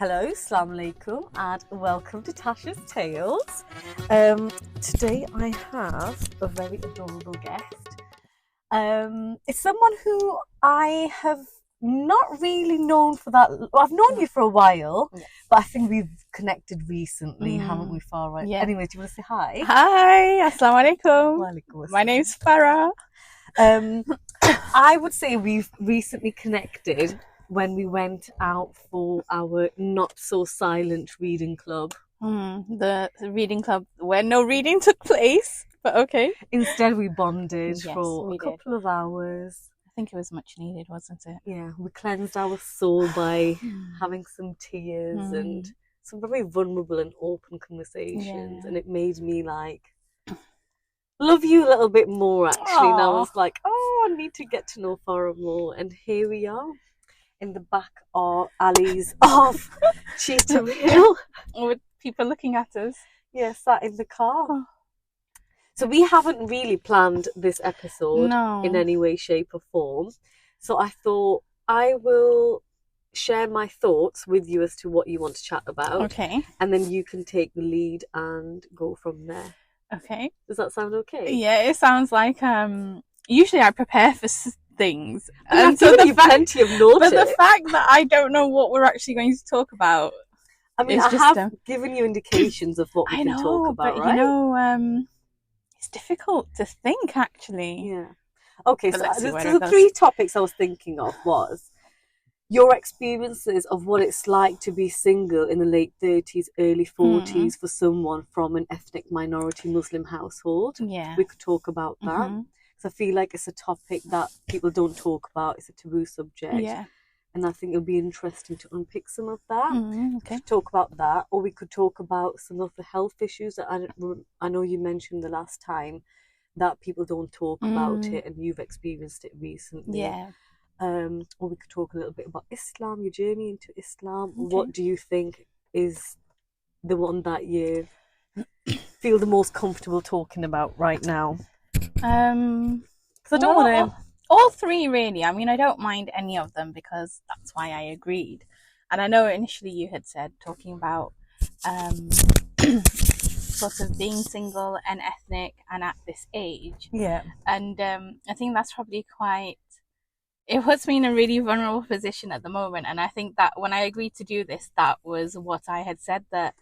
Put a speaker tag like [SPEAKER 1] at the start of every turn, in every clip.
[SPEAKER 1] Hello, Assalamu alaikum, and welcome to Tasha's Tales. Today I have a very adorable guest. It's someone who I have not really known for that. Well, I've known you for a while, but I think we've connected recently, haven't we, Farah?
[SPEAKER 2] Yeah.
[SPEAKER 1] Anyway, do you want to say hi?
[SPEAKER 2] Hi, Assalamu alaikum.
[SPEAKER 1] Walaikum
[SPEAKER 2] My
[SPEAKER 1] assalam.
[SPEAKER 2] name's Farah.
[SPEAKER 1] I would say we've recently connected when we went out for our not so silent reading club.
[SPEAKER 2] The reading club where no reading took place, but okay.
[SPEAKER 1] Instead, we bonded
[SPEAKER 2] Yes,
[SPEAKER 1] for
[SPEAKER 2] we
[SPEAKER 1] a
[SPEAKER 2] did.
[SPEAKER 1] couple of hours.
[SPEAKER 2] I think it was much needed, wasn't it?
[SPEAKER 1] Yeah, we cleansed our soul by having some tears and some very vulnerable and open conversations.
[SPEAKER 2] Yeah.
[SPEAKER 1] And it made me like love you a little bit more, actually. And I was like, oh, I need to get to know Farah more. And here we are in the back of alleys of Cheetham Hill.
[SPEAKER 2] With people looking at us.
[SPEAKER 1] Yeah, sat in the car. So we haven't really planned this episode in any way, shape or form. So I thought I will share my thoughts with you as to what you want to chat about.
[SPEAKER 2] Okay.
[SPEAKER 1] And then you can take the lead and go from there.
[SPEAKER 2] Okay.
[SPEAKER 1] Does that sound okay?
[SPEAKER 2] Yeah, it sounds like usually I prepare for things.
[SPEAKER 1] And so you plenty of notice.
[SPEAKER 2] But the fact that I don't know what we're actually going to talk about.
[SPEAKER 1] I mean, I have given you indications of what we can talk about,
[SPEAKER 2] but
[SPEAKER 1] right?
[SPEAKER 2] you know, it's difficult to think, actually.
[SPEAKER 1] Yeah. Okay,
[SPEAKER 2] But
[SPEAKER 1] so the three topics I was thinking of was your experiences of what it's like to be single in the late 30s, early 40s for someone from an ethnic minority Muslim household.
[SPEAKER 2] Yeah.
[SPEAKER 1] We could talk about that. Because I feel like it's a topic that people don't talk about. It's a taboo subject.
[SPEAKER 2] Yeah.
[SPEAKER 1] And I think it'll be interesting to unpick some of that.
[SPEAKER 2] Okay.
[SPEAKER 1] Talk about that, or we could talk about some of the health issues that I know you mentioned the last time that people don't talk about it, and you've experienced it recently.
[SPEAKER 2] Yeah.
[SPEAKER 1] Or we could talk a little bit about Islam, your journey into Islam.
[SPEAKER 2] Okay.
[SPEAKER 1] What do you think is the one that you feel the most comfortable talking about right now?
[SPEAKER 2] Because
[SPEAKER 1] I don't want to.
[SPEAKER 2] All three, really. I mean, I don't mind any of them because that's why I agreed. And I know initially you had said talking about sort of being single and ethnic and at this age.
[SPEAKER 1] Yeah.
[SPEAKER 2] And I think that's probably it puts me in a really vulnerable position at the moment. And I think that when I agreed to do this, that was what I had said, that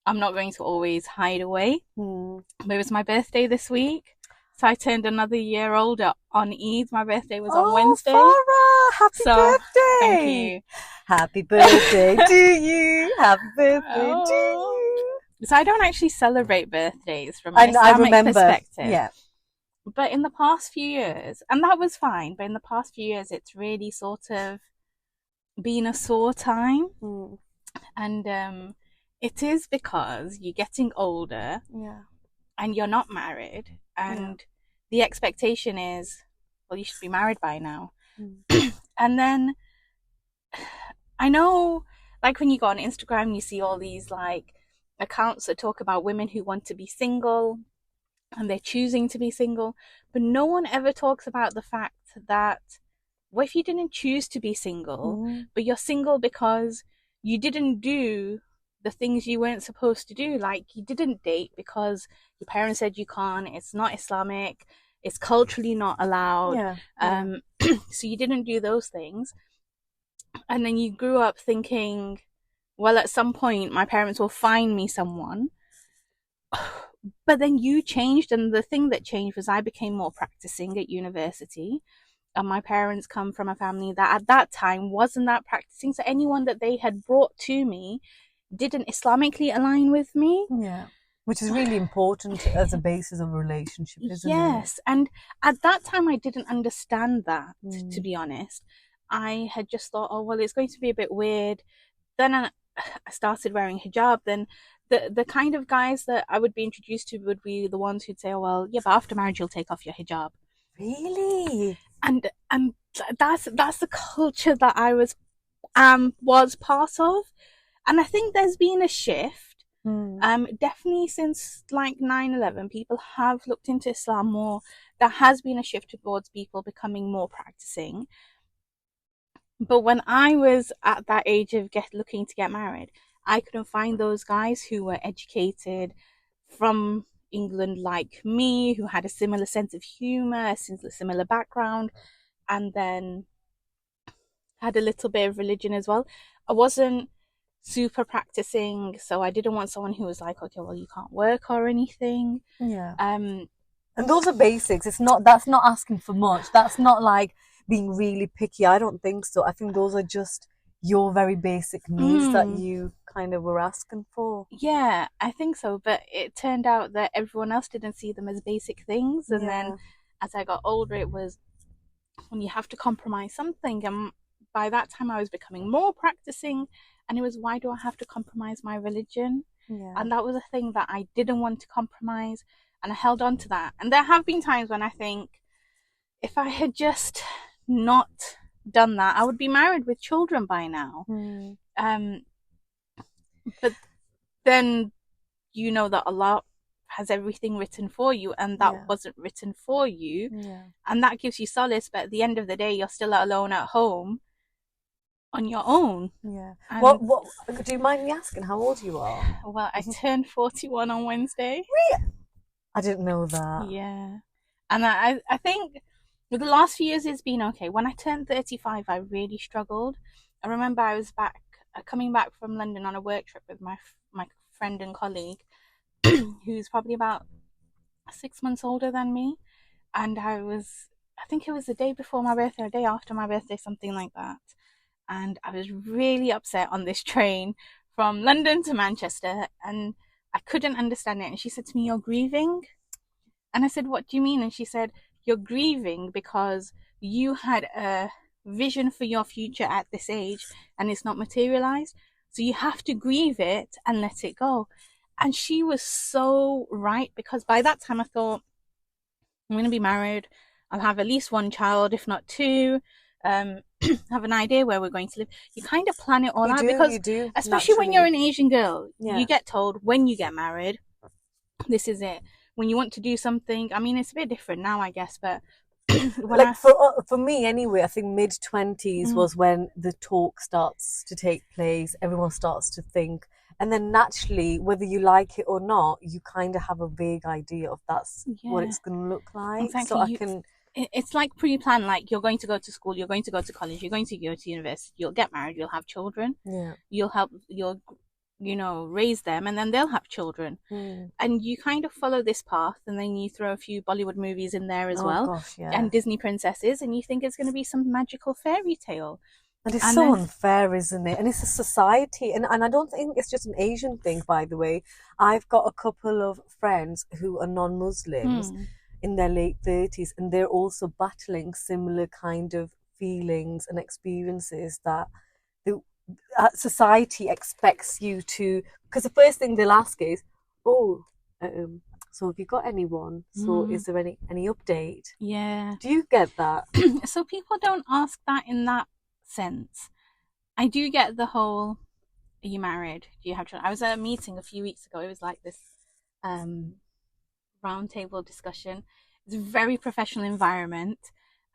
[SPEAKER 2] I'm not going to always hide away. But it was my birthday this week. So I turned another year older on Eid. My birthday was on Wednesday.
[SPEAKER 1] Farah, happy birthday!
[SPEAKER 2] Thank you.
[SPEAKER 1] Happy birthday to you. Happy birthday to you.
[SPEAKER 2] So I don't actually celebrate birthdays from an Islamic perspective. Yeah. But in the past few years, and that was fine, but in the past few years, it's really sort of been a sore time. And it is because you're getting older.
[SPEAKER 1] Yeah. And
[SPEAKER 2] you're not married, and the expectation is, well, you should be married by now. And then I know, like when you go on Instagram, you see all these like accounts that talk about women who want to be single and they're choosing to be single, but no one ever talks about the fact that what if you didn't choose to be single, but you're single because you didn't do the things you weren't supposed to do, like you didn't date because your parents said you can't, it's not Islamic, it's culturally not allowed. So you didn't do those things, and then you grew up thinking, well, at some point my parents will find me someone. But then you changed, and the thing that changed was I became more practicing at university, and my parents come from a family that at that time wasn't that practicing, so anyone that they had brought to me didn't Islamically align with me.
[SPEAKER 1] Yeah. Which is really important as a basis of a relationship, isn't it?
[SPEAKER 2] Yes. And at that time, I didn't understand that, to be honest. I had just thought, oh, well, it's going to be a bit weird. Then I started wearing hijab. Then the kind of guys that I would be introduced to would be the ones who'd say, oh, well, yeah, but after marriage, you'll take off your hijab.
[SPEAKER 1] Really?
[SPEAKER 2] And that's the culture that I was part of. And I think there's been a shift. Definitely since like 9/11, people have looked into Islam more. There has been a shift towards people becoming more practicing. But when I was at that age of looking to get married, I couldn't find those guys who were educated from England like me, who had a similar sense of humor, a similar background, and then had a little bit of religion as well. I wasn't super practicing, so I didn't want someone who was like, okay, well, you can't work or anything.
[SPEAKER 1] Yeah.
[SPEAKER 2] Um,
[SPEAKER 1] And those are basics. That's not asking for much. That's not like being really picky. I don't think so. I think those are just your very basic needs that you kind of were asking for.
[SPEAKER 2] Yeah, I think so. But it turned out that everyone else didn't see them as basic things. And then as I got older, it was when you have to compromise something. And by that time, I was becoming more practicing. And it was, why do I have to compromise my religion?
[SPEAKER 1] Yeah.
[SPEAKER 2] And that was a thing that I didn't want to compromise. And I held on to that. And there have been times when I think, if I had just not done that, I would be married with children by now. But then you know that Allah has everything written for you, and that wasn't written for you. And that gives you solace, but at the end of the day, you're still alone at home on your own.
[SPEAKER 1] And what do you mind me asking how old you are?
[SPEAKER 2] Well, I turned 41 on Wednesday.
[SPEAKER 1] Really? I didn't know that.
[SPEAKER 2] Yeah. And I think the last few years it's been okay. When I turned 35, I really struggled. I remember I was coming back from London on a work trip with my friend and colleague who's probably about 6 months older than me. And I think it was the day before my birthday or the day after my birthday, something like that. And I was really upset on this train from London to Manchester, and I couldn't understand it. And she said to me, "You're grieving?" And I said, "What do you mean?" And she said, "You're grieving because you had a vision for your future at this age and it's not materialized. So you have to grieve it and let it go." And she was so right, because by that time I thought, I'm going to be married. I'll have at least one child, if not two. Have an idea where we're going to live. You kind of plan it all out, because especially naturally, when you're an Asian girl, you get told when you get married, this is it. When you want to do something, I mean, it's a bit different now, I guess, but
[SPEAKER 1] like for me anyway, I think mid-20s was when the talk starts to take place. Everyone starts to think, and then naturally, whether you like it or not, you kind of have a vague idea of that's what it's going to look like.
[SPEAKER 2] Exactly. So it's like pre-planned, like you're going to go to school, you're going to go to college, you're going to go to university, you'll get married, you'll have children, you'll raise them, and then they'll have children. And you kind of follow this path, and then you throw a few Bollywood movies in there as well, and Disney princesses, and you think it's going to be some magical fairy tale.
[SPEAKER 1] And it's so unfair, isn't it? And it's a society, and I don't think it's just an Asian thing, by the way. I've got a couple of friends who are non-Muslims in their late 30s, and they're also battling similar kind of feelings and experiences that the society expects you to, because the first thing they'll ask is, so have you got anyone? So is there any update?
[SPEAKER 2] Yeah.
[SPEAKER 1] Do you get that?
[SPEAKER 2] So people don't ask that in that sense. I do get the whole, are you married? Do you have children? I was at a meeting a few weeks ago. It was like this round table discussion. It's a very professional environment,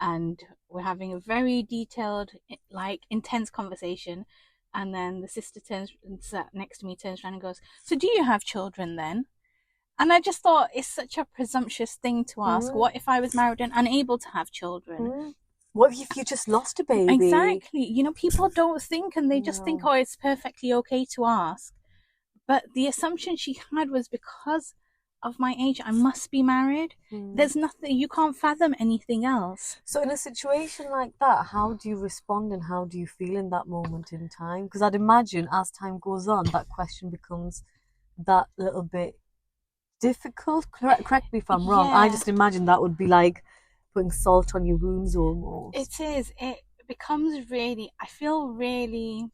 [SPEAKER 2] and we're having a very detailed, like, intense conversation. And then the sister turns and sat next to me, turns around and goes, "So do you have children then?" And I just thought, it's such a presumptuous thing to ask. What if I was married and unable to have children?
[SPEAKER 1] What if you just lost a baby?
[SPEAKER 2] Exactly. People don't think, and they just think, oh, it's perfectly okay to ask. But the assumption she had was, because of my age, I must be married. There's nothing, you can't fathom anything else.
[SPEAKER 1] So in a situation like that, how do you respond and how do you feel in that moment in time? Because I'd imagine as time goes on, that question becomes that little bit difficult. Correct me if I'm wrong. I just imagine that would be like putting salt on your wounds almost.
[SPEAKER 2] It is. It becomes really, I feel really,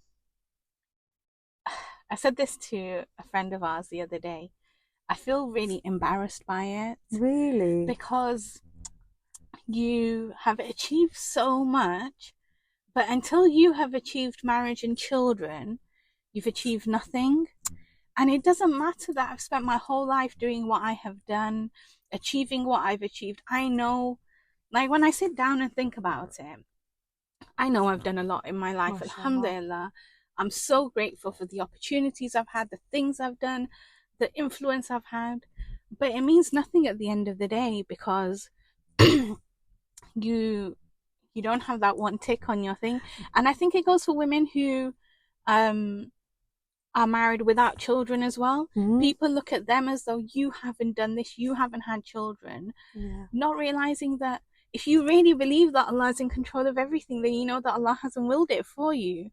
[SPEAKER 2] I said this to a friend of ours the other day, I feel really embarrassed by it.
[SPEAKER 1] Really?
[SPEAKER 2] Because you have achieved so much, but until you have achieved marriage and children, you've achieved nothing. And it doesn't matter that I've spent my whole life doing what I have done, achieving what I've achieved. I know, like, when I sit down and think about it, I know I've done a lot in my life,
[SPEAKER 1] Mashallah.
[SPEAKER 2] alhamdulillah. I'm so grateful for the opportunities I've had, the things I've done, the influence I've had. But it means nothing at the end of the day, because you don't have that one tick on your thing. And I think it goes for women who are married without children as well. People look at them as though you haven't done this, you haven't had children, not realizing that if you really believe that Allah is in control of everything, then you know that Allah hasn't willed it for you.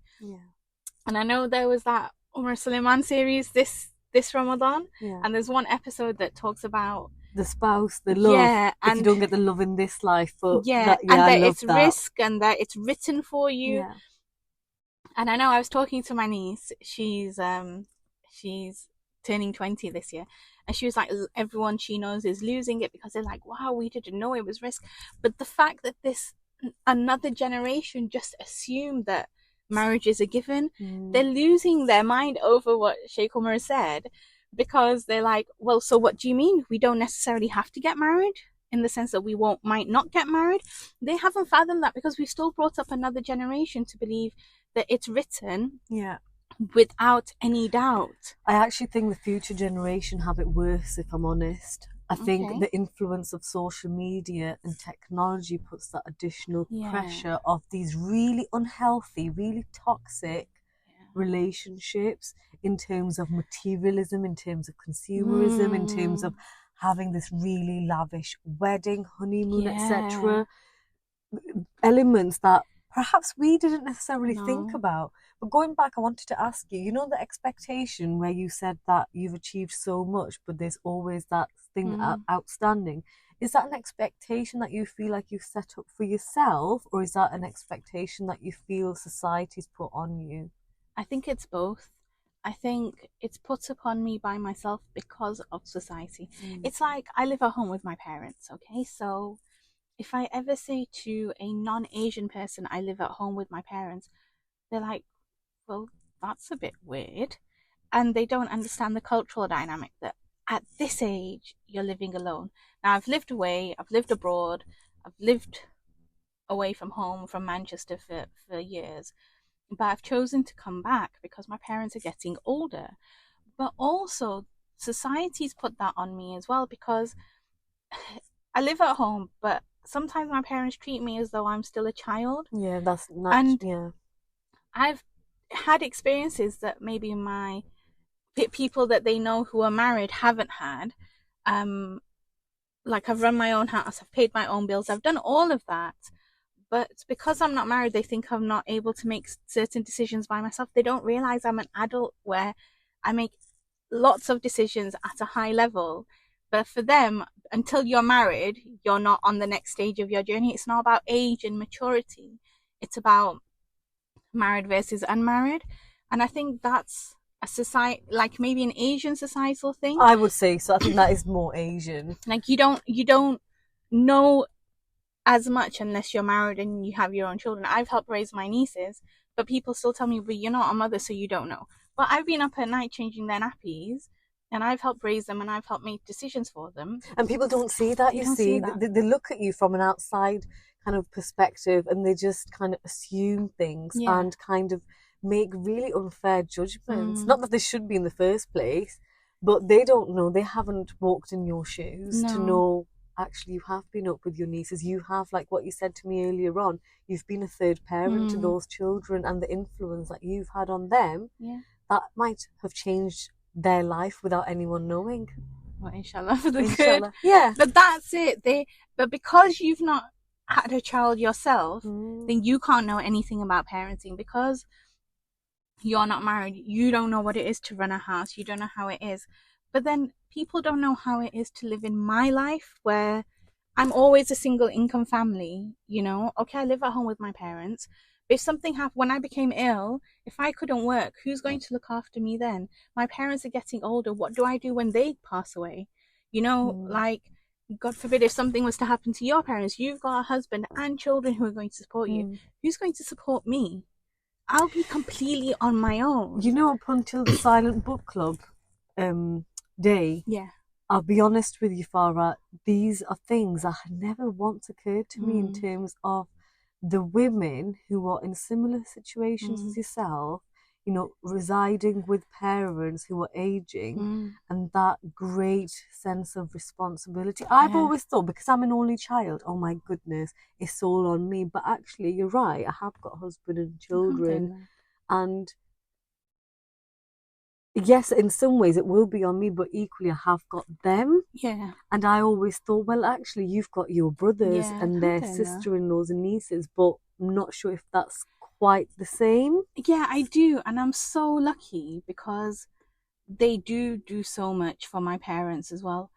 [SPEAKER 2] And I know there was that Umar Suleiman series this Ramadan, and there's one episode that talks about
[SPEAKER 1] the spouse, the love. If you don't get the love in this life, but
[SPEAKER 2] that it's risk, and that it's written for you. And I know I was talking to my niece. She's turning 20 this year, and she was like, everyone she knows is losing it because they're like, wow, we didn't know it was risk. But the fact that another generation just assumed that marriage is a given, they're losing their mind over what Sheikh Umar said, because they're like, well, so what do you mean we don't necessarily have to get married, in the sense that we might not get married? They haven't fathomed that, because we've still brought up another generation to believe that it's written without any doubt.
[SPEAKER 1] I actually think the future generation have it worse, if I'm honest. I think the influence of social media and technology puts that additional pressure of these really unhealthy, really toxic relationships, in terms of materialism, in terms of consumerism, in terms of having this really lavish wedding, honeymoon, etc. Elements that perhaps we didn't necessarily think about. But going back, I wanted to ask you, the expectation where you said that you've achieved so much, but there's always that thing outstanding. Is that an expectation that you feel like you've set up for yourself, or is that an expectation that you feel society's put on you?
[SPEAKER 2] I think it's both. I think it's put upon me by myself because of society. It's like, I live at home with my parents, okay? So if I ever say to a non-Asian person I live at home with my parents, they're like, well, that's a bit weird. And they don't understand the cultural dynamic that at this age you're living alone. Now, I've lived away, I've lived abroad, I've lived away from home, from Manchester for years, but I've chosen to come back because my parents are getting older. But also society's put that on me as well, because I live at home, but sometimes my parents treat me as though I'm still a child.
[SPEAKER 1] Yeah, that's not.
[SPEAKER 2] I've had experiences that maybe my people that they know who are married haven't had. Like, I've run my own house, I've paid my own bills, I've done all of that. But because I'm not married, they think I'm not able to make certain decisions by myself. They don't realize I'm an adult where I make lots of decisions at a high level. But for them, until you're married, you're not on the next stage of your journey. It's not about age and maturity. It's about married versus unmarried. And I think that's a society, like maybe an Asian societal thing.
[SPEAKER 1] I would say so. I think that is more Asian.
[SPEAKER 2] Like, you don't know as much unless you're married and you have your own children. I've helped raise my nieces, but people still tell me, well, you're not a mother, so you don't know. But I've been up at night changing their nappies, and I've helped raise them, and I've helped make decisions for them.
[SPEAKER 1] And people don't see that, you see. They look at you from an outside kind of perspective, and they just kind of assume things and kind of make really unfair judgments. Not that they should be in the first place, but they don't know. They haven't walked in your shoes to know, actually, you have been up with your nieces. You have, like what you said to me earlier on, you've been a third parent to those children, and the influence that you've had on them, that might have changed their life without anyone knowing.
[SPEAKER 2] Well, inshallah, for the good.
[SPEAKER 1] Yeah.
[SPEAKER 2] But that's it. But because you've not had a child yourself, then you can't know anything about parenting, because you're not married. You don't know what it is to run a house. You don't know how it is. But then people don't know how it is to live in my life, where I'm always a single income family, Okay, I live at home with my parents. But if something happened, when I became ill, if I couldn't work, who's going to look after me then? My parents are getting older. What do I do when they pass away? Like, God forbid, if something was to happen to your parents, you've got a husband and children who are going to support you. Who's going to support me? I'll be completely on my own.
[SPEAKER 1] Up until the Silent Book Club day, I'll be honest with you, Farah, these are things that had never once occurred to me in terms of the women who are in similar situations as yourself, you know, residing with parents who are aging, and that great sense of responsibility. I've always thought, because I'm an only child, oh my goodness, it's all on me. But actually, you're right, I have got a husband and children, and yes, in some ways it will be on me, but equally I have got them.
[SPEAKER 2] Yeah.
[SPEAKER 1] And I always thought, well, actually, you've got your brothers and their sister-in-laws and nieces, but I'm not sure if that's quite the same.
[SPEAKER 2] Yeah, I do. And I'm so lucky because they do so much for my parents as well.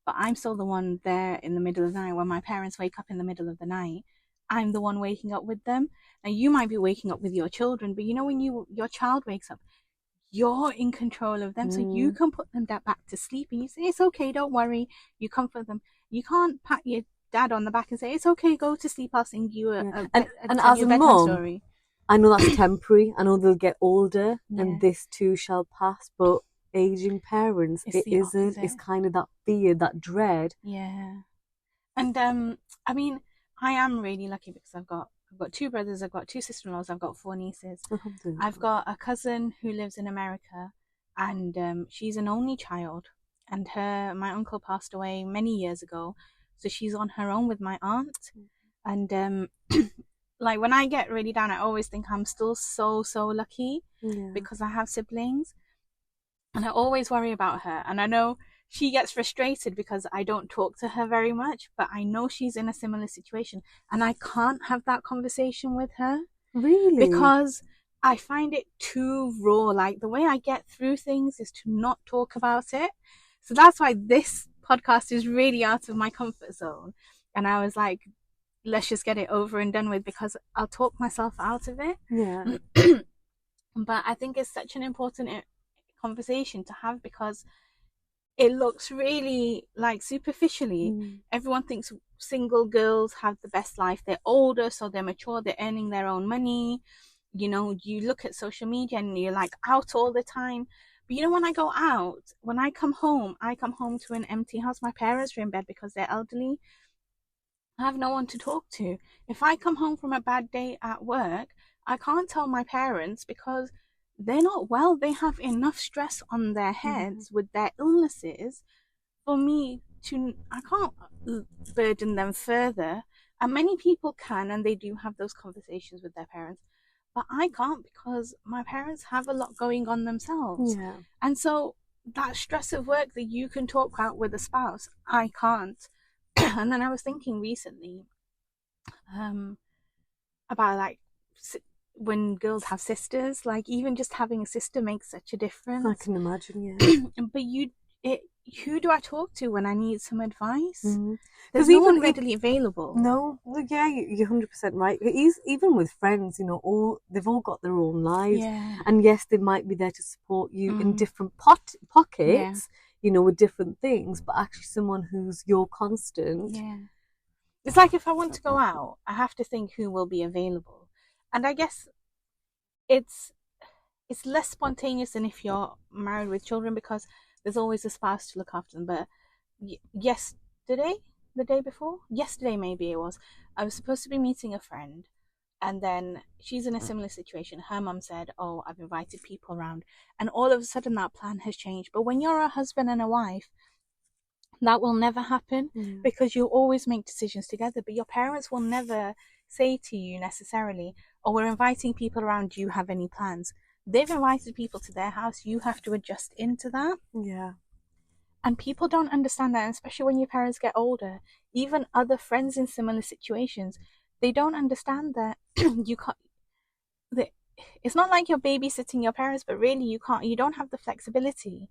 [SPEAKER 2] But I'm still the one there in the middle of the night. When my parents wake up in the middle of the night, I'm the one waking up with them. And you might be waking up with your children, but you know, when your child wakes up, you're in control of them. So you can put them back to sleep and you say, it's okay, don't worry. You comfort them. You can't pat your dad on the back and say, it's okay, go to sleep, I'll sing you a
[SPEAKER 1] as a mum story. I know that's temporary. I know they'll get older and this too shall pass, but aging parents, it isn't. Opposite. It's kind of that fear, that dread.
[SPEAKER 2] Yeah. And I mean, I am really lucky because I've got 2 brothers, I've got 2 sister-in-laws, I've got 4 nieces. I've got a cousin who lives in America, and she's an only child, and my uncle passed away many years ago, so she's on her own with my aunt. And like, when I get really down, I always think I'm still so lucky because I have siblings, and I always worry about her. And I know she gets frustrated because I don't talk to her very much, but I know she's in a similar situation and I can't have that conversation with her.
[SPEAKER 1] Really?
[SPEAKER 2] Because I find it too raw. Like, the way I get through things is to not talk about it. So that's why this podcast is really out of my comfort zone. And I was like, let's just get it over and done with, because I'll talk myself out of it.
[SPEAKER 1] Yeah.
[SPEAKER 2] But I think it's such an important conversation to have, because it looks really, like, superficially, everyone thinks single girls have the best life. They're older, so they're mature, they're earning their own money. You know, you look at social media and you're like out all the time. But you know, when I go out, when I come home to an empty house. My parents are in bed because they're elderly. I have no one to talk to. If I come home from a bad day at work, I can't tell my parents because they're not well. They have enough stress on their heads with their illnesses for me to, I can't burden them further. And many people can, and they do have those conversations with their parents, but I can't, because my parents have a lot going on themselves.
[SPEAKER 1] Yeah.
[SPEAKER 2] And so that stress of work that you can talk about with a spouse, I can't. And then I was thinking recently about, like, when girls have sisters, like, even just having a sister makes such a difference.
[SPEAKER 1] I can imagine, yeah.
[SPEAKER 2] But who do I talk to when I need some advice? There's no one readily available.
[SPEAKER 1] No, yeah, you're 100% right. Even with friends, you know, they've all got their own lives, and yes, they might be there to support you in different pockets, you know, with different things. But actually, someone who's your constant.
[SPEAKER 2] Yeah, it's like, if I want to go out, I have to think who will be available, and I guess it's less spontaneous than if you're married with children, because there's always a spouse to look after them. But yesterday maybe it was, I was supposed to be meeting a friend, and then she's in a similar situation. Her mum said, oh, I've invited people around, and all of a sudden that plan has changed. But when you're a husband and a wife, that will never happen, because you always make decisions together. But your parents will never say to you necessarily, oh, we're inviting people around, do you have any plans? They've invited people to their house, you have to adjust into that.
[SPEAKER 1] Yeah.
[SPEAKER 2] And people don't understand that, especially when your parents get older. Even other friends in similar situations, they don't understand that you can't. It's not like you're babysitting your parents, but really you don't have the flexibility.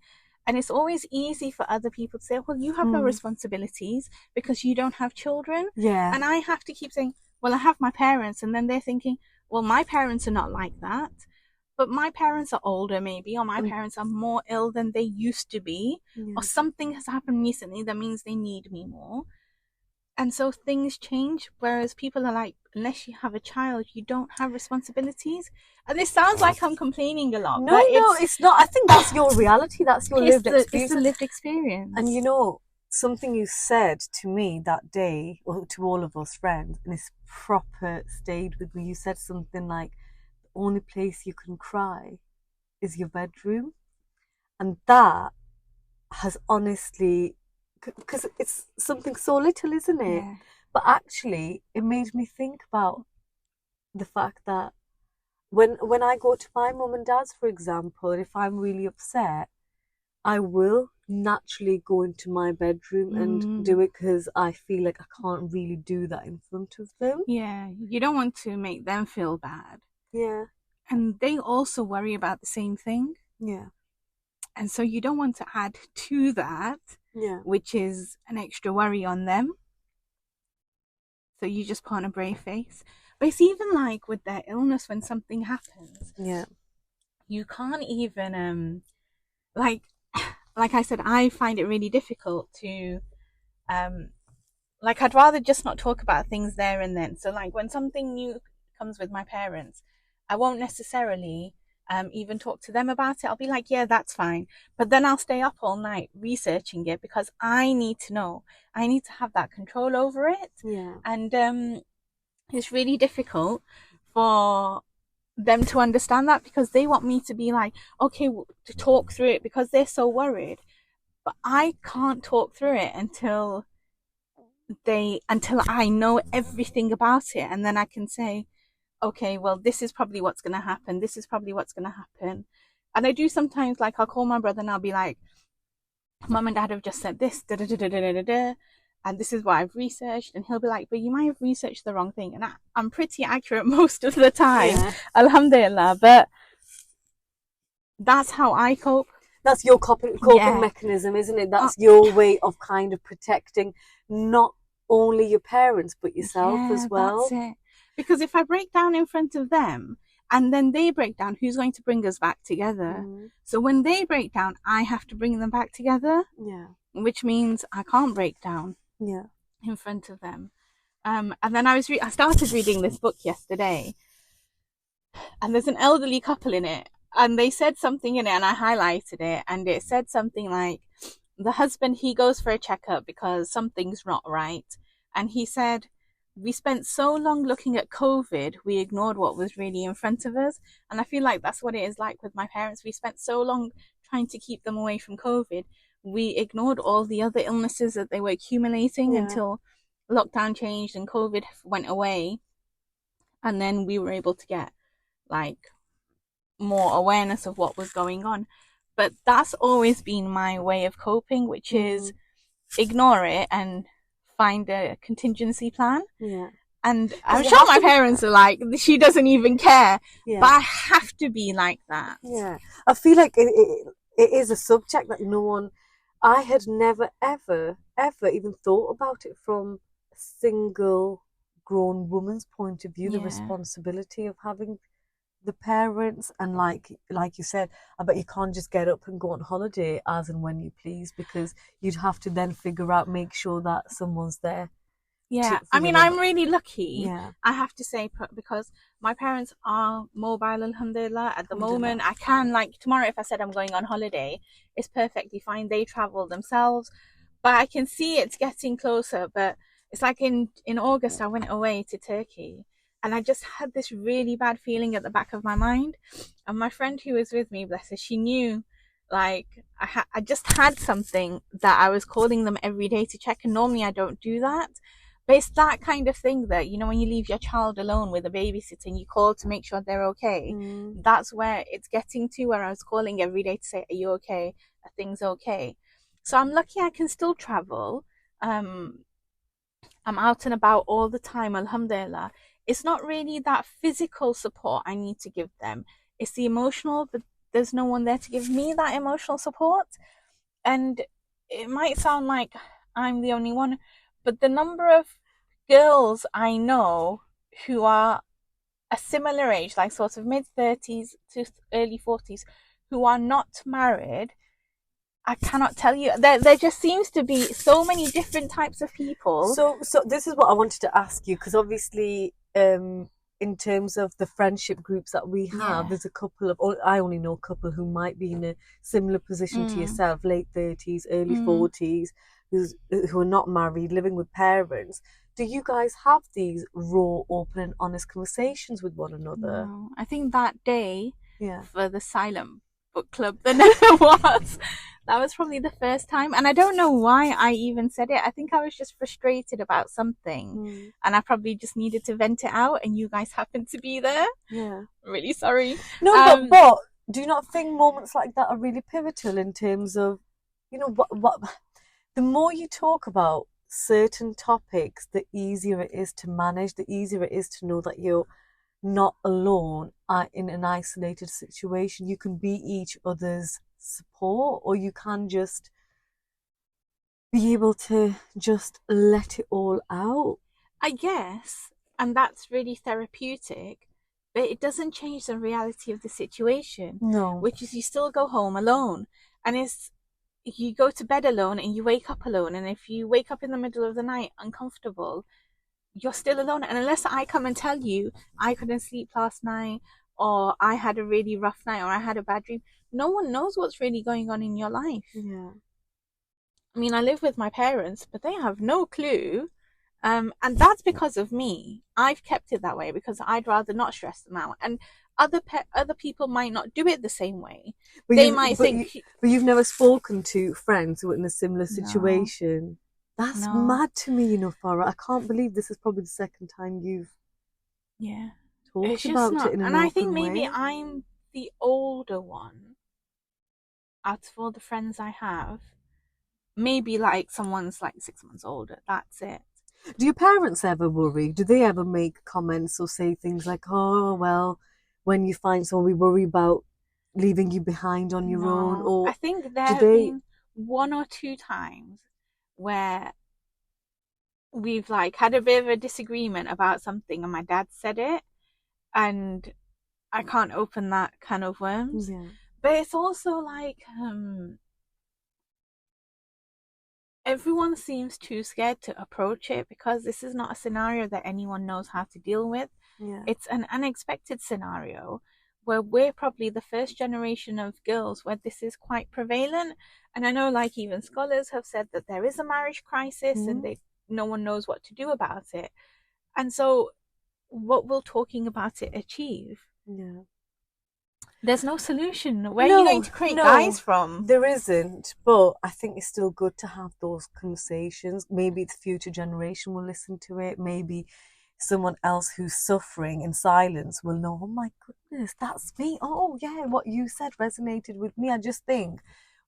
[SPEAKER 2] And it's always easy for other people to say, well, you have no responsibilities because you don't have children.
[SPEAKER 1] Yeah.
[SPEAKER 2] And I have to keep saying, well, I have my parents. And then they're thinking, well, my parents are not like that. But my parents are older maybe, or my parents are more ill than they used to be, or something has happened recently that means they need me more. And so things change, whereas people are like, unless you have a child, you don't have responsibilities. And this sounds like I'm complaining a lot.
[SPEAKER 1] No, it's not. I think that's your reality. That's your lived experience.
[SPEAKER 2] It's a lived experience.
[SPEAKER 1] And you know, something you said to me that day, or to all of us friends, and it's proper stayed with me. You said something like, the only place you can cry is your bedroom. And that has honestly, because it's something so little, isn't it?
[SPEAKER 2] Yeah.
[SPEAKER 1] But actually, it made me think about the fact that when I go to my mum and dad's, for example, if I'm really upset, I will naturally go into my bedroom and do it because I feel like I can't really do that in front of them.
[SPEAKER 2] Yeah, you don't want to make them feel bad.
[SPEAKER 1] Yeah.
[SPEAKER 2] And they also worry about the same thing.
[SPEAKER 1] Yeah.
[SPEAKER 2] And so you don't want to add to that, which is an extra worry on them. So you just put on a brave face. But it's even like with their illness, when something happens, you can't even like I said, I find it really difficult to like, I'd rather just not talk about things there and then. So like when something new comes with my parents, I won't necessarily even talk to them about it. I'll be like, yeah, that's fine. But then I'll stay up all night researching it because I need to know. I need to have that control over it.
[SPEAKER 1] Yeah.
[SPEAKER 2] And it's really difficult for them to understand that because they want me to be like, okay, to talk through it because they're so worried. But I can't talk through it until I know everything about it, and then I can say, okay, well, this is probably what's going to happen. This is probably what's going to happen. And I do sometimes, like, I'll call my brother and I'll be like, Mum and Dad have just said this, da da da da da da da, and this is what I've researched. And he'll be like, but you might have researched the wrong thing. And I'm pretty accurate most of the time, alhamdulillah. But that's how I cope.
[SPEAKER 1] That's your coping mechanism, isn't it? That's your way of kind of protecting not only your parents but yourself as well.
[SPEAKER 2] That's it. Because if I break down in front of them and then they break down, who's going to bring us back together? So when they break down, I have to bring them back together.
[SPEAKER 1] Yeah.
[SPEAKER 2] Which means I can't break down.
[SPEAKER 1] Yeah.
[SPEAKER 2] In front of them. And then I started reading this book yesterday, and there's an elderly couple in it, and they said something in it, and I highlighted it, and it said something like, the husband, he goes for a checkup because something's not right, and he said, we spent so long looking at COVID, we ignored what was really in front of us. And I feel like that's what it is like with my parents. We spent so long trying to keep them away from COVID, we ignored all the other illnesses that they were accumulating until lockdown changed and COVID went away. And then we were able to get like more awareness of what was going on. But that's always been my way of coping, which is ignore it and find a contingency plan.
[SPEAKER 1] Yeah.
[SPEAKER 2] And I'm sure my parents are like, she doesn't even care.
[SPEAKER 1] Yeah.
[SPEAKER 2] But I have to be like that.
[SPEAKER 1] Yeah. I feel like it is a subject that I had never, ever, ever even thought about it from a single grown woman's point of view, the responsibility of having the parents. And like you said, I bet you can't just get up and go on holiday as and when you please, because you'd have to then make sure that someone's there.
[SPEAKER 2] Yeah, I mean, I'm really lucky, I have to say, because my parents are mobile, alhamdulillah. At the moment, I can, like, tomorrow if I said I'm going on holiday, it's perfectly fine. They travel themselves, but I can see it's getting closer. But it's like in August, I went away to Turkey, and I just had this really bad feeling at the back of my mind. And my friend who was with me, bless her, she knew, like, I just had something that I was calling them every day to check, and normally I don't do that. But it's that kind of thing that, you know, when you leave your child alone with a babysitter and you call to make sure they're okay, that's where it's getting to, where I was calling every day to say, are you okay? Are things okay? So I'm lucky I can still travel. I'm out and about all the time, alhamdulillah. It's not really that physical support I need to give them. It's the emotional, but there's no one there to give me that emotional support. And it might sound like I'm the only one, but the number of girls I know who are a similar age, like sort of mid-30s to early 40s, who are not married, I cannot tell you. There just seems to be so many different types of people.
[SPEAKER 1] So this is what I wanted to ask you, because obviously in terms of the friendship groups that we have, there's a couple of, I only know a couple who might be in a similar position to yourself, late 30s, early 40s, who are not married, living with parents. Do you guys have these raw, open and honest conversations with one another?
[SPEAKER 2] No. I think that day
[SPEAKER 1] Yeah.
[SPEAKER 2] for the silent book club, there never was. That was probably the first time. And I don't know why I even said it. I think I was just frustrated about something. And I probably just needed to vent it out. And you guys happened to be there.
[SPEAKER 1] Yeah.
[SPEAKER 2] Really sorry.
[SPEAKER 1] No, but do you not think moments like that are really pivotal in terms of, you know, what the more you talk about certain topics, the easier it is to manage, the easier it is to know that you're not alone in an isolated situation. You can be each other's support, or you can just be able to just let it all out.
[SPEAKER 2] I guess, and that's really therapeutic, but it doesn't change the reality of the situation.
[SPEAKER 1] No.
[SPEAKER 2] Which is you still go home alone, and you go to bed alone and you wake up alone, and if you wake up in the middle of the night uncomfortable, you're still alone. And unless I come and tell you I couldn't sleep last night, or I had a really rough night, or I had a bad dream, no one knows what's really going on in your life.
[SPEAKER 1] Yeah.
[SPEAKER 2] I mean, I live with my parents, but they have no clue. And that's because of me. I've kept it that way because I'd rather not stress them out. And other people might not do it the same way. But
[SPEAKER 1] you've never spoken to friends who are in a similar situation. No. That's mad to me, you know, Farah. I can't believe this is probably the second time you've talked about it in an open way.
[SPEAKER 2] And I think maybe I'm the older one out of all the friends I have. Maybe like someone's like 6 months older. That's it.
[SPEAKER 1] Do your parents ever worry? Do they ever make comments or say things like, oh, well, when you find someone, we worry about leaving you behind on your own? Or
[SPEAKER 2] I think there have been 1 or 2 times where we've like had a bit of a disagreement about something and my dad said it, and I can't open that can of worms. Yeah. But it's also like everyone seems too scared to approach it because this is not a scenario that anyone knows how to deal with. Yeah. It's an unexpected scenario where we're probably the first generation of girls where this is quite prevalent. And I know like even scholars have said that there is a marriage crisis and no one knows what to do about it. And so what will talking about it achieve? Yeah. There's no solution. Where are you going to create guys from?
[SPEAKER 1] There isn't, but I think it's still good to have those conversations. Maybe the future generation will listen to it. Maybe someone else who's suffering in silence will know, oh my goodness, that's me. Oh yeah, what you said resonated with me. I just think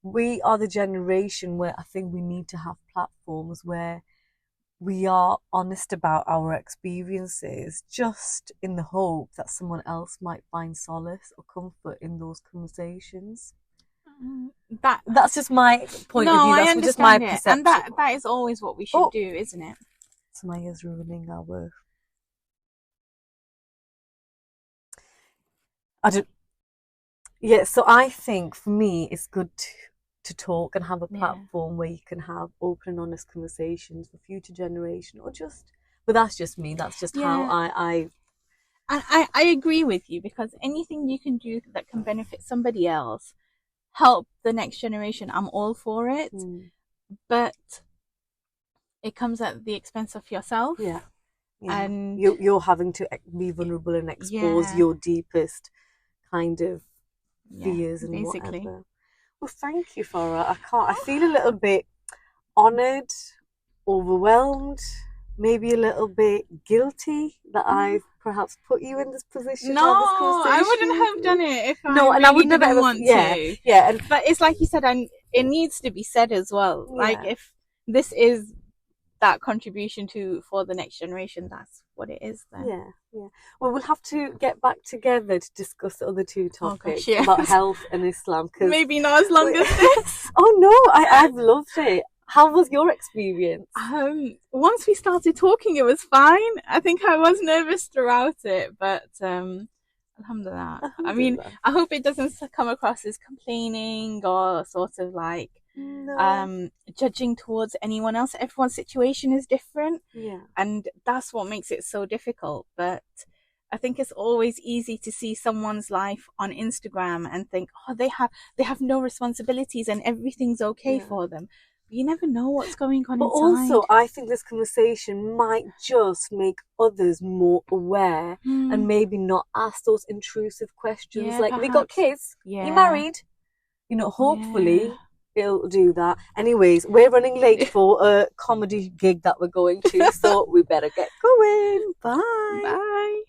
[SPEAKER 1] we are the generation where I think we need to have platforms where we are honest about our experiences, just in the hope that someone else might find solace or comfort in those conversations. That's just my point of view. That's just my perception.
[SPEAKER 2] And that is always what we should do, isn't it?
[SPEAKER 1] Samaya's ruining our work. So I think for me it's good to talk and have a platform where you can have open and honest conversations for future generation, but that's just me. That's just how I
[SPEAKER 2] agree with you, because anything you can do that can benefit somebody else, help the next generation, I'm all for it. But it comes at the expense of yourself. Yeah. And
[SPEAKER 1] you're having to be vulnerable and expose your deepest kind of fears and basically. Whatever. Well, thank you, Farah. I feel a little bit honoured, overwhelmed, maybe a little bit guilty that I've perhaps put you in this position.
[SPEAKER 2] No, I wouldn't have done it if I wouldn't have want to.
[SPEAKER 1] Yeah.
[SPEAKER 2] But it's like you said, and it needs to be said as well. Yeah. Like if this is that contribution for the next generation, that's what it is then.
[SPEAKER 1] Yeah. Well, we'll have to get back together to discuss the other 2 topics about health and Islam.
[SPEAKER 2] Maybe not as long as this.
[SPEAKER 1] Oh no, I've loved it. How was your experience?
[SPEAKER 2] Once we started talking, it was fine. I think I was nervous throughout it, but alhamdulillah. I mean, I hope it doesn't come across as complaining or sort of like judging towards anyone else. Everyone's situation is different, and that's what makes it so difficult. But I think it's always easy to see someone's life on Instagram and think, oh, they have no responsibilities and everything's okay for them. But you never know what's going on
[SPEAKER 1] but
[SPEAKER 2] inside.
[SPEAKER 1] also, I think this conversation might just make others more aware and maybe not ask those intrusive questions like, have you got kids?
[SPEAKER 2] Yeah.
[SPEAKER 1] You married? You know, hopefully it'll do that. Anyways, we're running late for a comedy gig that we're going to, so we better get going. Bye.
[SPEAKER 2] Bye.